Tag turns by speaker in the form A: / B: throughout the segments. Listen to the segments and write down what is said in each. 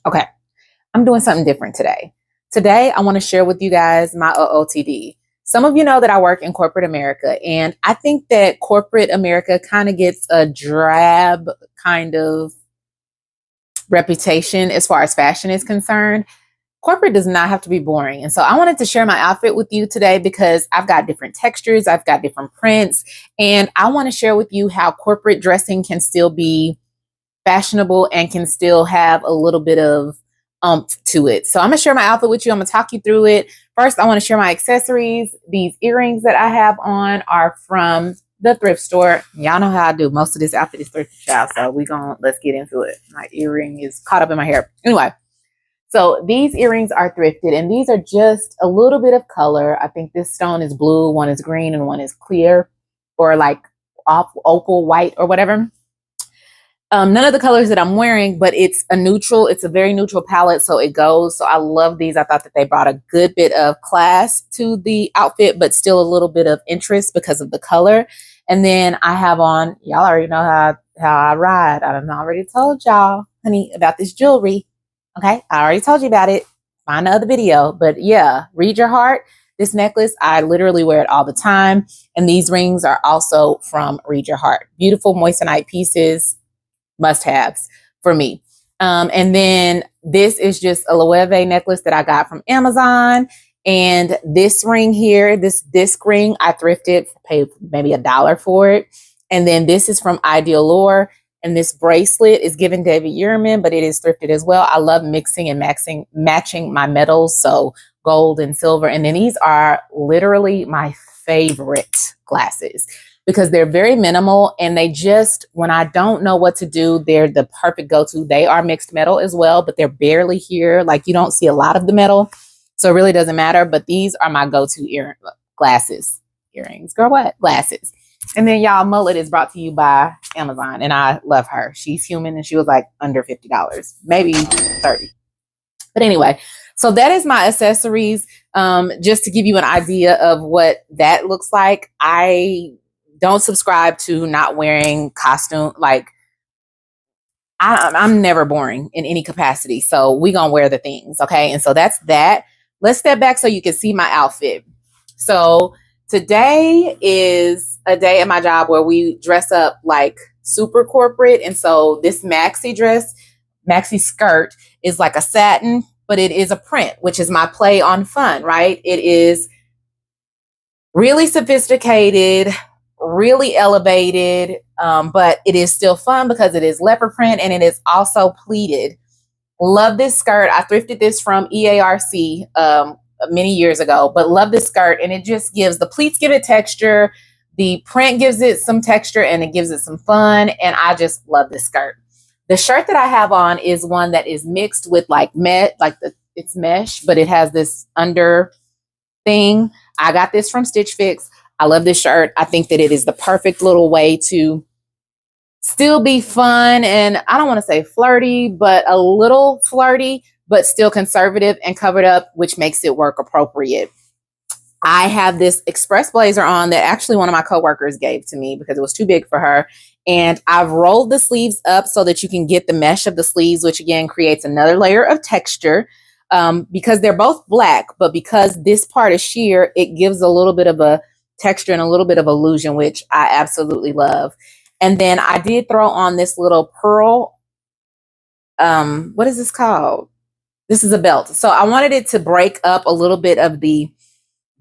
A: Okay, I'm doing something different today. Today, I want to share with you guys my OOTD. Some of you know that I work in corporate America, and I think that corporate America kind of gets a drab kind of reputation as far as fashion is concerned. Corporate does not have to be boring. And so I wanted to share my outfit with you today because I've got different textures, I've got different prints, and I want to share with you how corporate dressing can still be fashionable and can still have a little bit of oomph to it. So I'm gonna share my outfit with you. I'm gonna talk you through it. First, I want to share my accessories. These earrings that I have on are from the thrift store. Y'all know how I do. Most of this outfit is thrifted, child. So let's get into it. My earring is caught up in my hair. Anyway, so these earrings are thrifted, and these are just a little bit of color. I think this stone is blue, one is green, and one is clear, or like off opal white or whatever. None of the colors that I'm wearing, but it's a neutral. It's a very neutral palette, so it goes. So I love these. I thought that they brought a good bit of class to the outfit, but still a little bit of interest because of the color. And then I have on, y'all already know how I ride. I've already told y'all, honey, about this jewelry. Okay, I already told you about it. Find the other video. But yeah, read your heart. This necklace, I literally wear it all the time. And these rings are also from Read Your Heart. Beautiful moissanite pieces. Must-haves for me. And then this is just a Loewe necklace that I got from Amazon. And this ring here, this disc ring, I thrifted, paid maybe $1 for it. And then this is from Ideal Lore. And this bracelet is given David Yurman, but it is thrifted as well. I love mixing and matching my metals, so gold and silver. And then these are literally my favorite glasses, because they're very minimal and they just, when I don't know what to do, they're the perfect go-to. They are mixed metal as well, but they're barely here. Like, you don't see a lot of the metal, so it really doesn't matter. But these are my go-to earrings. Girl, what? Glasses. And then y'all, mullet is brought to you by Amazon, and I love her. She's human, and she was like under $50, maybe 30. But anyway, so that is my accessories. Just to give you an idea of what that looks like. I don't subscribe to not wearing costume. Like, I'm never boring in any capacity. So we gonna wear the things, okay? And so that's that. Let's step back so you can see my outfit. So today is a day at my job where we dress up like super corporate. And so this maxi skirt is like a satin, but it is a print, which is my play on fun, right? It is really sophisticated, really elevated, but it is still fun because it is leopard print and it is also pleated. Love this skirt. I thrifted this from EARC many years ago, but love this skirt. And it just gives, the pleats give it texture, the print gives it some texture, and it gives it some fun. And I just love this skirt. The shirt that I have on is one that is mixed with like it's mesh, but it has this under thing. I got this from Stitch Fix. I love this shirt. I think that it is the perfect little way to still be fun, and I don't want to say flirty, but a little flirty, but still conservative and covered up, which makes it work appropriate. I have this express blazer on that actually one of my coworkers gave to me because it was too big for her. And I've rolled the sleeves up so that you can get the mesh of the sleeves, which again creates another layer of texture. Because they're both black, but because this part is sheer, it gives a little bit of a texture and a little bit of illusion, which I absolutely love. And then I did throw on this little pearl. What is this called? This is a belt. So I wanted it to break up a little bit of the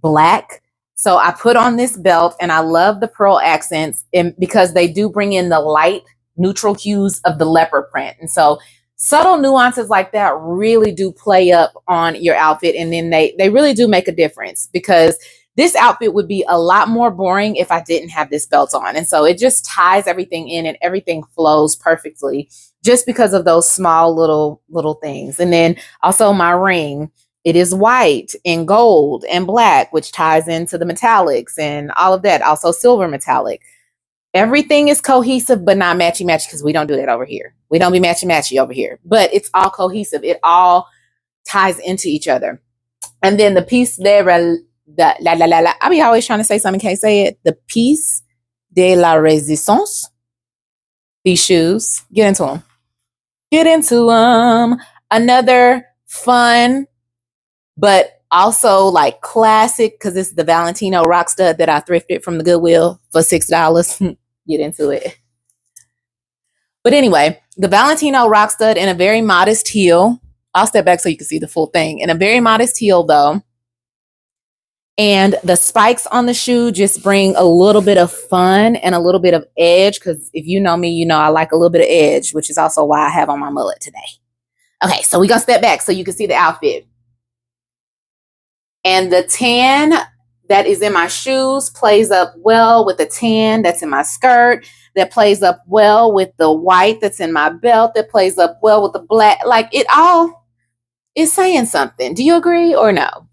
A: black. So I put on this belt, and I love the pearl accents because they do bring in the light neutral hues of the leopard print. And so subtle nuances like that really do play up on your outfit. And then they really do make a difference, because this outfit would be a lot more boring if I didn't have this belt on. And so it just ties everything in and everything flows perfectly just because of those small little things. And then also my ring, it is white and gold and black, which ties into the metallics and all of that. Also silver metallic. Everything is cohesive, but not matchy-matchy, because we don't do that over here. We don't be matchy-matchy over here, but it's all cohesive. It all ties into each other. And then the piece there, I be always trying to say something, can't say it. The piece de la résistance. These shoes, get into them. Get into them. Another fun, but also like classic, because it's the Valentino rock stud that I thrifted from the Goodwill for $6. Get into it. But anyway, the Valentino rock stud in a very modest heel. I'll step back so you can see the full thing. In a very modest heel though. And the spikes on the shoe just bring a little bit of fun and a little bit of edge. Because if you know me, you know I like a little bit of edge, which is also why I have on my mullet today. Okay, so we're going to step back so you can see the outfit. And the tan that is in my shoes plays up well with the tan that's in my skirt. That plays up well with the white that's in my belt. That plays up well with the black. Like, it all is saying something. Do you agree or no?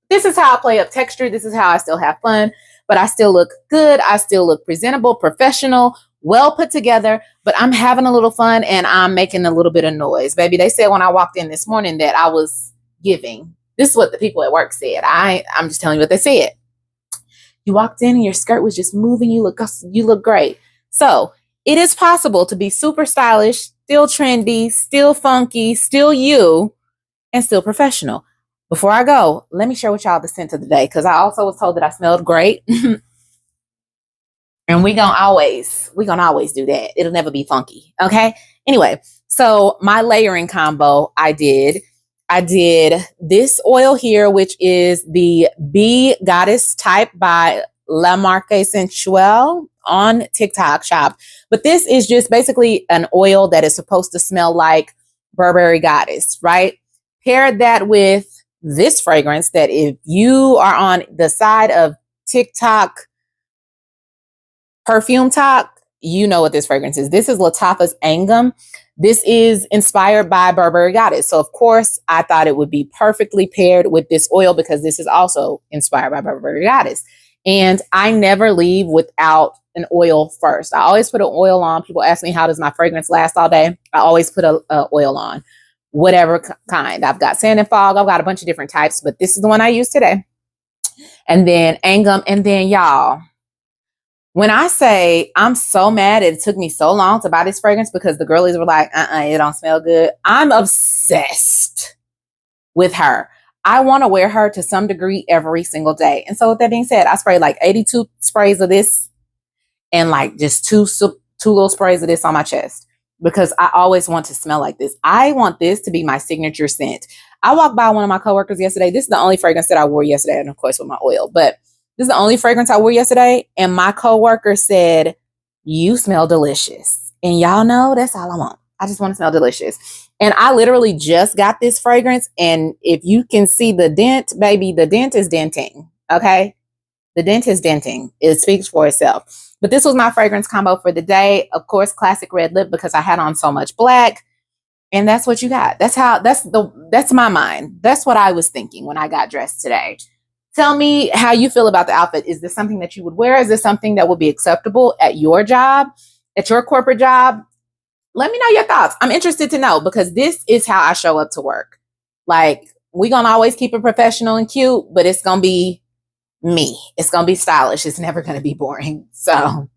A: This is how I play up texture. This is how I still have fun, but I still look good. I still look presentable, professional, well put together, but I'm having a little fun and I'm making a little bit of noise. Baby, they said when I walked in this morning that I was giving. This is what the people at work said. I'm just telling you what they said. You walked in and your skirt was just moving. You look great. So it is possible to be super stylish, still trendy, still funky, still you, and still professional. Before I go, let me share with y'all the scent of the day, because I also was told that I smelled great. And we gonna always do that. It'll never be funky. Okay. Anyway, so my layering combo, I did this oil here, which is the Bee Goddess type by La Marque Sensuelle on TikTok shop. But this is just basically an oil that is supposed to smell like Burberry Goddess, right? Paired that with this fragrance that if you are on the side of TikTok perfume talk, you know what this fragrance is. This is Lattafa's Angum. This is inspired by Burberry Goddess. So of course, I thought it would be perfectly paired with this oil because this is also inspired by Burberry Goddess. And I never leave without an oil first. I always put an oil on. People ask me, how does my fragrance last all day? I always put a oil on, whatever kind. I've got Sand and Fog. I've got a bunch of different types, but this is the one I use today. And then Angum. And then y'all, when I say I'm so mad it took me so long to buy this fragrance because the girlies were like, it don't smell good. I'm obsessed with her. I want to wear her to some degree every single day. And so with that being said, I sprayed like 82 sprays of this and like just two little sprays of this on my chest because I always want to smell like this. I want this to be my signature scent. I walked by one of my coworkers yesterday. This is the only fragrance that I wore yesterday. And of course with my oil, but this is the only fragrance I wore yesterday. And my coworker said, you smell delicious. And y'all know that's all I want. I just want to smell delicious. And I literally just got this fragrance. And if you can see the dent, baby, the dent is denting. Okay. The dent is denting. It speaks for itself. But this was my fragrance combo for the day. Of course, classic red lip because I had on so much black. And that's what you got. That's my mind. That's what I was thinking when I got dressed today. Tell me how you feel about the outfit. Is this something that you would wear? Is this something that would be acceptable at your job, at your corporate job? Let me know your thoughts. I'm interested to know because this is how I show up to work. Like, we're going to always keep it professional and cute, but it's going to be me. It's going to be stylish. It's never going to be boring. So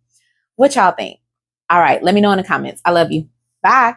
A: what y'all think? All right. Let me know in the comments. I love you. Bye.